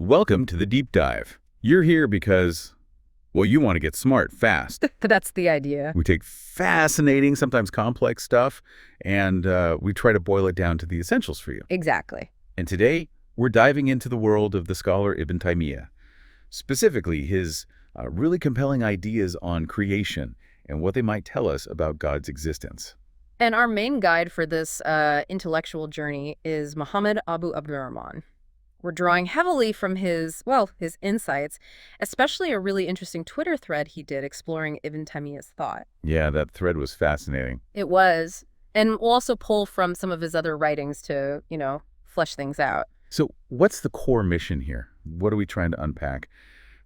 Welcome to the deep dive. You're here because, well, you want to get smart fast. That's the idea. We take fascinating, sometimes complex stuff, and we try to boil it down to the essentials for you. Exactly. And today, we're diving into the world of the scholar Ibn Taymiyyah, specifically his really compelling ideas on creation and what they might tell us about God's existence. And our main guide for this intellectual journey is Mohammad AbdurRahman. We're drawing heavily from his insights, especially a really interesting Twitter thread he did exploring Ibn Taymiyyah's thought. Yeah, that thread was fascinating. It was. And we'll also pull from some of his other writings to, flesh things out. So what's the core mission here? What are we trying to unpack?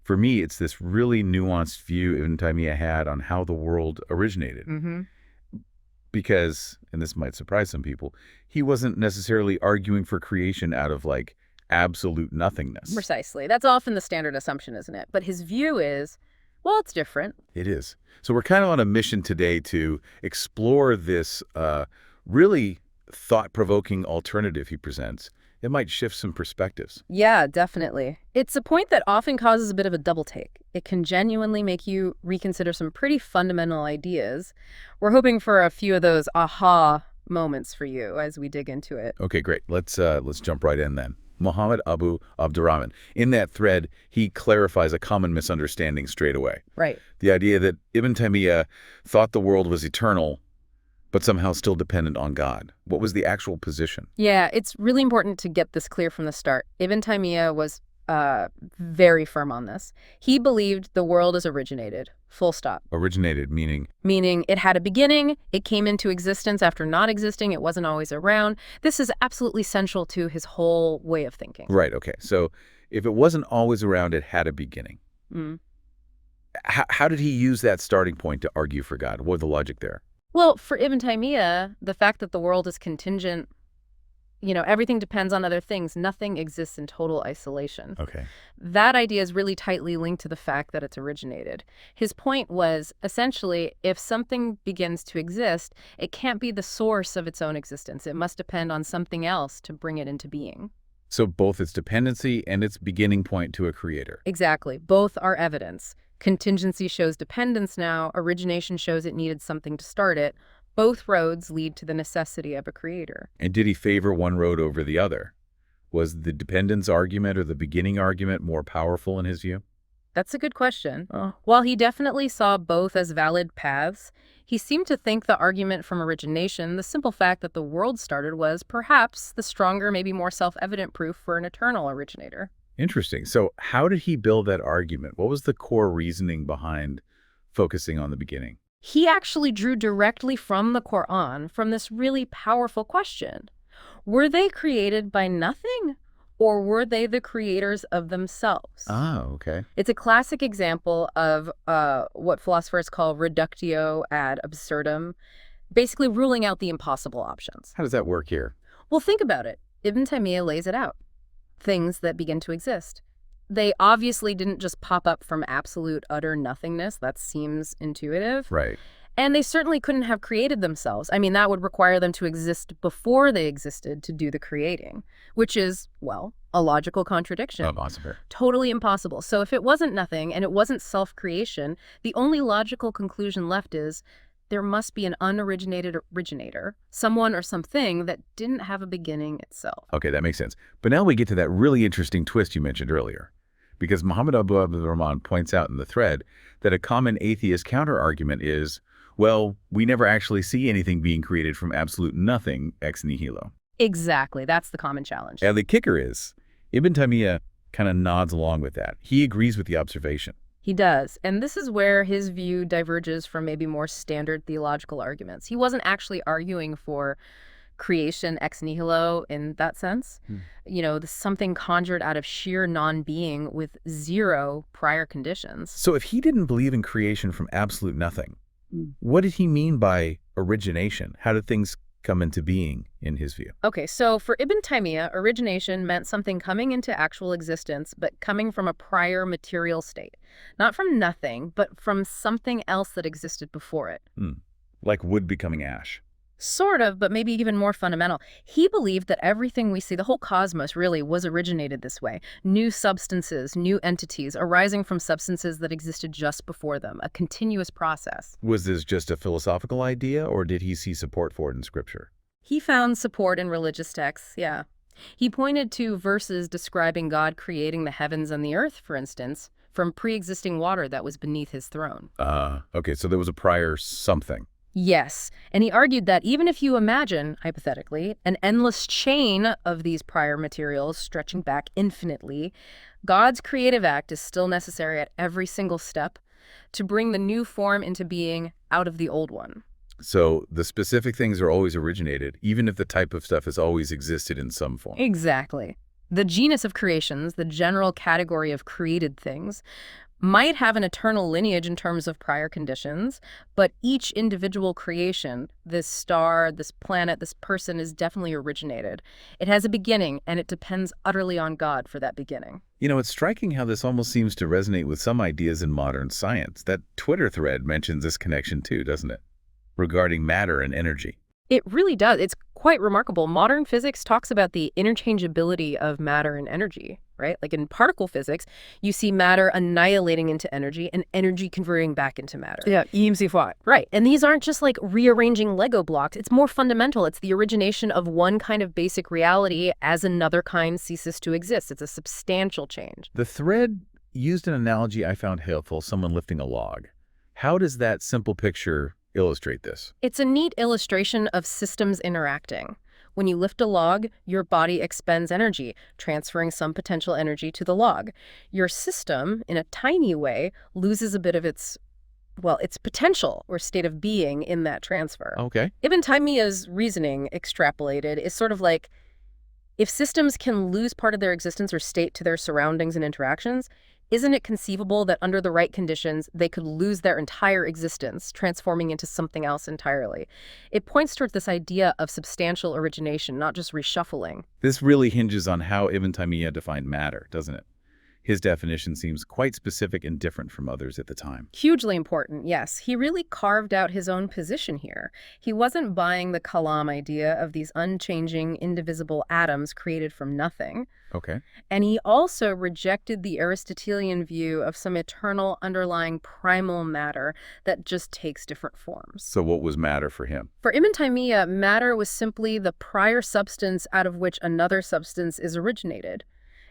For me, it's this really nuanced view Ibn Taymiyyah had on how the world originated. Mm-hmm. Because, and this might surprise some people, he wasn't necessarily arguing for creation out of absolute nothingness. Precisely. That's often the standard assumption, isn't it? But his view is, well, it's different. It is. So we're kind of on a mission today to explore this really thought-provoking alternative he presents. It might shift some perspectives. Yeah, definitely. It's a point that often causes a bit of a double take. It can genuinely make you reconsider some pretty fundamental ideas. We're hoping for a few of those aha moments for you as we dig into it. Okay, great. Let's jump right in then. Mohammad AbdurRahman. In that thread, he clarifies a common misunderstanding straight away. Right. The idea that Ibn Taymiyyah thought the world was eternal, but somehow still dependent on God. What was the actual position? Yeah, it's really important to get this clear from the start. Ibn Taymiyyah was very firm on this. He believed the world is originated, full stop. Originated, meaning? Meaning it had a beginning, it came into existence after not existing, it wasn't always around. This is absolutely central to his whole way of thinking. Right, okay. So if it wasn't always around, it had a beginning. Mm. How did he use that starting point to argue for God? What was the logic there? Well, for Ibn Taymiyyah, the fact that the world is contingent, everything depends on other things. Nothing exists in total isolation. Okay. That idea is really tightly linked to the fact that it's originated. His point was, essentially, if something begins to exist, it can't be the source of its own existence. It must depend on something else to bring it into being. So both its dependency and its beginning point to a creator. Exactly. Both are evidence. Contingency shows dependence now. Origination shows it needed something to start it. Both roads lead to the necessity of a creator. And did he favor one road over the other? Was the dependence argument or the beginning argument more powerful in his view? That's a good question. While he definitely saw both as valid paths, he seemed to think the argument from origination, the simple fact that the world started, was perhaps the stronger, maybe more self-evident proof for an eternal originator. Interesting. So how did he build that argument? What was the core reasoning behind focusing on the beginning? He actually drew directly from the Quran, from this really powerful question. Were they created by nothing, or were they the creators of themselves? Oh, okay. It's a classic example of what philosophers call reductio ad absurdum, basically ruling out the impossible options. How does that work here? Well, think about it. Ibn Taymiyyah lays it out. Things that begin to exist. They obviously didn't just pop up from absolute, utter nothingness. That seems intuitive. Right. And they certainly couldn't have created themselves. I mean, that would require them to exist before they existed to do the creating, which is, well, a logical contradiction. Impossible. Totally impossible. So if it wasn't nothing and it wasn't self-creation, the only logical conclusion left is there must be an unoriginated originator, someone or something that didn't have a beginning itself. Okay, that makes sense. But now we get to that really interesting twist you mentioned earlier. Because Mohammad AbdurRahman points out in the thread that a common atheist counter-argument is, well, we never actually see anything being created from absolute nothing ex nihilo. Exactly. That's the common challenge. And the kicker is, Ibn Taymiyyah kind of nods along with that. He agrees with the observation. He does. And this is where his view diverges from maybe more standard theological arguments. He wasn't actually arguing for creation ex nihilo in that sense. Something conjured out of sheer non-being with zero prior conditions. So if he didn't believe in creation from absolute nothing, what did he mean by origination? How did things come into being in his view? Okay, so for Ibn Taymiyyah, origination meant something coming into actual existence, but coming from a prior material state. Not from nothing, but from something else that existed before it. Like wood becoming ash. Sort of, but maybe even more fundamental. He believed that everything we see, the whole cosmos really, was originated this way. New substances, new entities arising from substances that existed just before them, a continuous process. Was this just a philosophical idea, or did he see support for it in Scripture? He found support in religious texts, yeah. He pointed to verses describing God creating the heavens and the earth, for instance, from pre-existing water that was beneath his throne. Okay, so there was a prior something. Yes, and he argued that even if you imagine, hypothetically, an endless chain of these prior materials stretching back infinitely, God's creative act is still necessary at every single step to bring the new form into being out of the old one. So the specific things are always originated, even if the type of stuff has always existed in some form. Exactly. The genus of creations, the general category of created things, might have an eternal lineage in terms of prior conditions, but each individual creation, this star, this planet, this person, is definitely originated. It has a beginning, and it depends utterly on God for that beginning. You know, it's striking how this almost seems to resonate with some ideas in modern science. That Twitter thread mentions this connection too, doesn't it? Regarding matter and energy. It really does. It's quite remarkable. Modern physics talks about the interchangeability of matter and energy, right? Like in particle physics, you see matter annihilating into energy and energy converting back into matter. Yeah, EMC5. Right. And these aren't just like rearranging Lego blocks. It's more fundamental. It's the origination of one kind of basic reality as another kind ceases to exist. It's a substantial change. The thread used an analogy I found helpful, someone lifting a log. How does that simple picture illustrate this? It's a neat illustration of systems interacting. When you lift a log, your body expends energy, transferring some potential energy to the log. Your system, in a tiny way, loses a bit of its potential or state of being in that transfer. Okay. Ibn Taymiyyah's reasoning, extrapolated, is sort of like, if systems can lose part of their existence or state to their surroundings and interactions, isn't it conceivable that under the right conditions, they could lose their entire existence, transforming into something else entirely? It points towards this idea of substantial origination, not just reshuffling. This really hinges on how Ibn Taymiyyah defined matter, doesn't it? His definition seems quite specific and different from others at the time. Hugely important, yes. He really carved out his own position here. He wasn't buying the Kalam idea of these unchanging, indivisible atoms created from nothing. Okay. And he also rejected the Aristotelian view of some eternal underlying primal matter that just takes different forms. So what was matter for him? For Ibn Taymiyyah, matter was simply the prior substance out of which another substance is originated.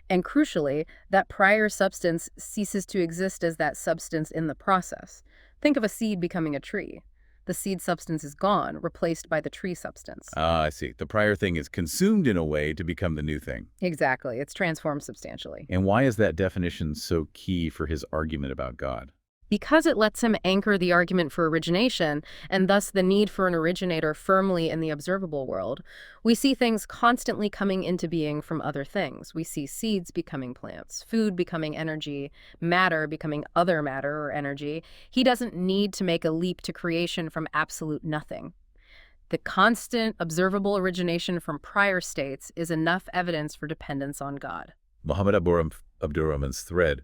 And crucially, that prior substance ceases to exist as that substance in the process. Think of a seed becoming a tree. The seed substance is gone, replaced by the tree substance. I see. The prior thing is consumed in a way to become the new thing. Exactly. It's transformed substantially. And why is that definition so key for his argument about God? Because it lets him anchor the argument for origination, and thus the need for an originator firmly in the observable world. We see things constantly coming into being from other things. We see seeds becoming plants, food becoming energy, matter becoming other matter or energy. He doesn't need to make a leap to creation from absolute nothing. The constant, observable origination from prior states is enough evidence for dependence on God. Mohammad AbdurRahman's thread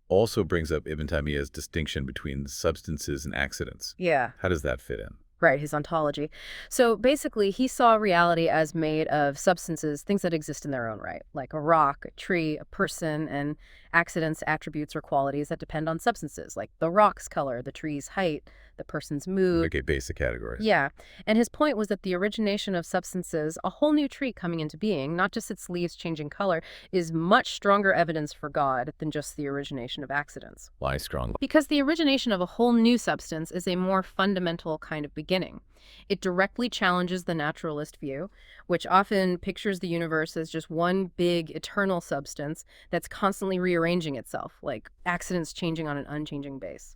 also brings up Ibn Taymiyyah's distinction between substances and accidents. Yeah. How does that fit in? Right, his ontology. So basically, he saw reality as made of substances, things that exist in their own right, like a rock, a tree, a person, and accidents, attributes, or qualities that depend on substances, like the rock's color, the tree's height, the person's mood. Okay, basic categories. Yeah, and his point was that the origination of substances, a whole new tree coming into being, not just its leaves changing color, is much stronger evidence for God than just the origination of accidents. Why strong? Because the origination of a whole new substance is a more fundamental kind of beginning. It directly challenges the naturalist view, which often pictures the universe as just one big eternal substance that's constantly rearranging itself, like accidents changing on an unchanging base.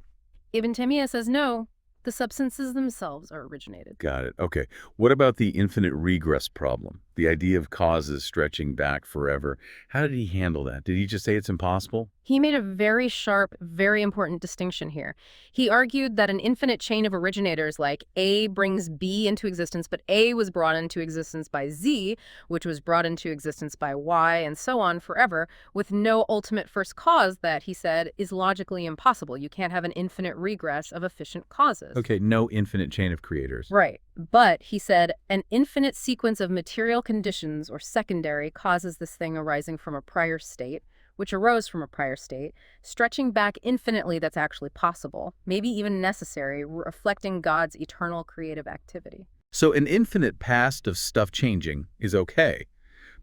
Ibn Taymiyyah says no, the substances themselves are originated. Got it. Okay. What about the infinite regress problem? The idea of causes stretching back forever. How did he handle that? Did he just say it's impossible? He made a very sharp, very important distinction here. He argued that an infinite chain of originators like A brings B into existence, but A was brought into existence by Z, which was brought into existence by Y, and so on forever, with no ultimate first cause that, he said, is logically impossible. You can't have an infinite regress of efficient causes. Okay, no infinite chain of creators. Right. But, he said, an infinite sequence of material conditions or secondary causes this thing arising from a prior state, which arose from a prior state, stretching back infinitely that's actually possible, maybe even necessary, reflecting God's eternal creative activity. So an infinite past of stuff changing is okay,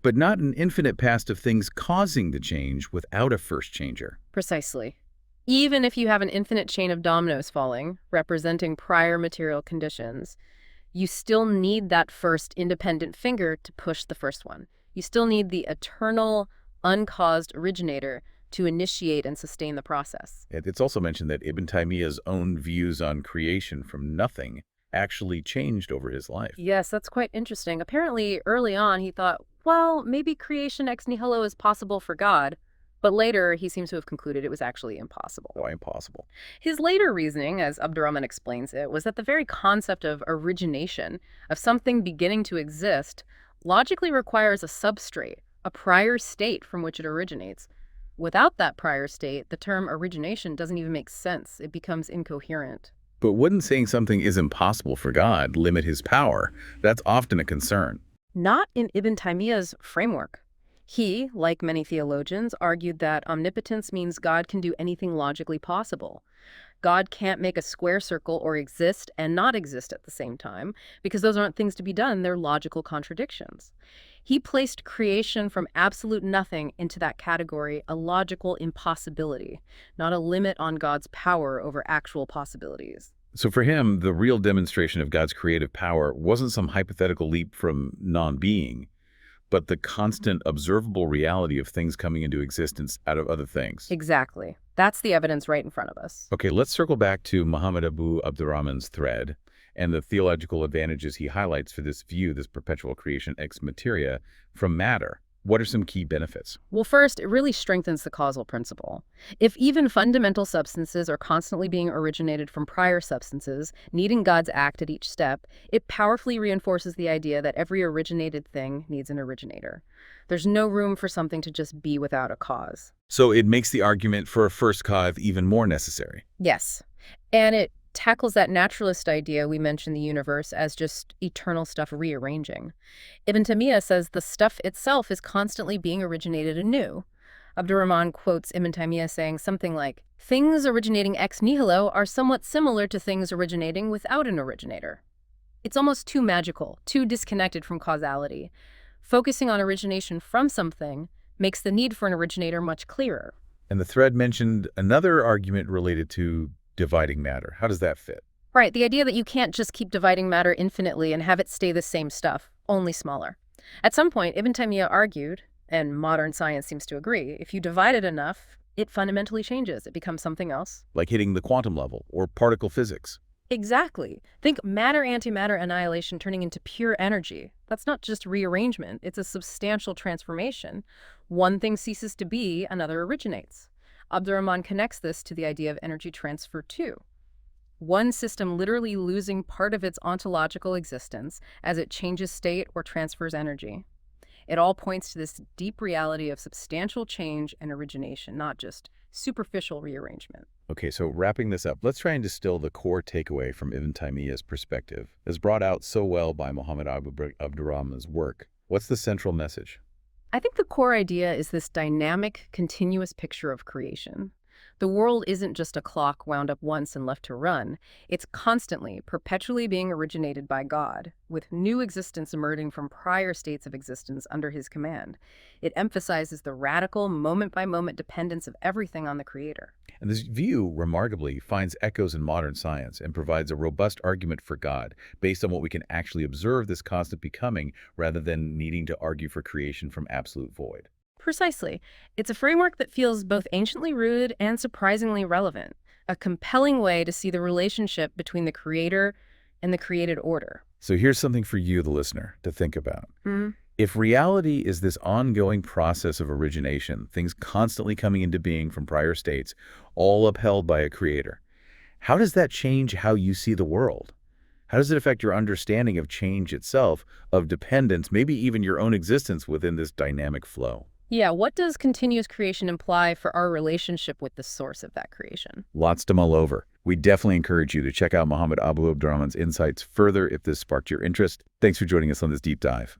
but not an infinite past of things causing the change without a first changer. Precisely. Even if you have an infinite chain of dominoes falling, representing prior material conditions, you still need that first independent finger to push the first one. You still need the eternal, uncaused originator to initiate and sustain the process. It's also mentioned that Ibn Taymiyyah's own views on creation from nothing actually changed over his life. Yes, that's quite interesting. Apparently, early on, he thought, well, maybe creation ex nihilo is possible for God. But later, he seems to have concluded it was actually impossible. Why impossible? His later reasoning, as AbdurRahman explains it, was that the very concept of origination, of something beginning to exist, logically requires a substrate, a prior state from which it originates. Without that prior state, the term origination doesn't even make sense. It becomes incoherent. But wouldn't saying something is impossible for God limit his power? That's often a concern. Not in Ibn Taymiyyah's framework. He, like many theologians, argued that omnipotence means God can do anything logically possible. God can't make a square circle or exist and not exist at the same time, because those aren't things to be done, they're logical contradictions. He placed creation from absolute nothing into that category, a logical impossibility, not a limit on God's power over actual possibilities. So for him, the real demonstration of God's creative power wasn't some hypothetical leap from non-being, but the constant observable reality of things coming into existence out of other things. Exactly. That's the evidence right in front of us. Okay, let's circle back to Muhammad Abu Abdurrahman's thread and the theological advantages he highlights for this view, this perpetual creation ex materia, from matter. What are some key benefits? Well, first, it really strengthens the causal principle. If even fundamental substances are constantly being originated from prior substances, needing God's act at each step, it powerfully reinforces the idea that every originated thing needs an originator. There's no room for something to just be without a cause. So it makes the argument for a first cause even more necessary. Yes. And it tackles that naturalist idea we mentioned the universe as just eternal stuff rearranging. Ibn Taymiyyah says the stuff itself is constantly being originated anew. AbdurRahman quotes Ibn Taymiyyah saying something like, "Things originating ex nihilo are somewhat similar to things originating without an originator." It's almost too magical, too disconnected from causality. Focusing on origination from something makes the need for an originator much clearer. And the thread mentioned another argument related to dividing matter. How does that fit? Right, the idea that you can't just keep dividing matter infinitely and have it stay the same stuff, only smaller. At some point, Ibn Taymiyyah argued, and modern science seems to agree, if you divide it enough, it fundamentally changes. It becomes something else. Like hitting the quantum level or particle physics. Exactly. Think matter-antimatter annihilation turning into pure energy. That's not just rearrangement, it's a substantial transformation. One thing ceases to be, another originates. AbdurRahman connects this to the idea of energy transfer too. One system literally losing part of its ontological existence as it changes state or transfers energy. It all points to this deep reality of substantial change and origination, not just superficial rearrangement. Okay, so wrapping this up, let's try and distill the core takeaway from Ibn Taymiyyah's perspective, as brought out so well by Muhammad Abu Abdurrahman's work. What's the central message? I think the core idea is this dynamic, continuous picture of creation. The world isn't just a clock wound up once and left to run. It's constantly, perpetually being originated by God, with new existence emerging from prior states of existence under his command. It emphasizes the radical, moment-by-moment dependence of everything on the Creator. And this view, remarkably, finds echoes in modern science and provides a robust argument for God based on what we can actually observe this constant becoming rather than needing to argue for creation from absolute void. Precisely. It's a framework that feels both anciently rooted and surprisingly relevant, a compelling way to see the relationship between the Creator and the created order. So here's something for you, the listener, to think about. If reality is this ongoing process of origination, things constantly coming into being from prior states, all upheld by a creator, how does that change how you see the world? How does it affect your understanding of change itself, of dependence, maybe even your own existence within this dynamic flow? Yeah, what does continuous creation imply for our relationship with the source of that creation? Lots to mull over. We definitely encourage you to check out Mohammed Abu Abdurrahman's insights further if this sparked your interest. Thanks for joining us on this deep dive.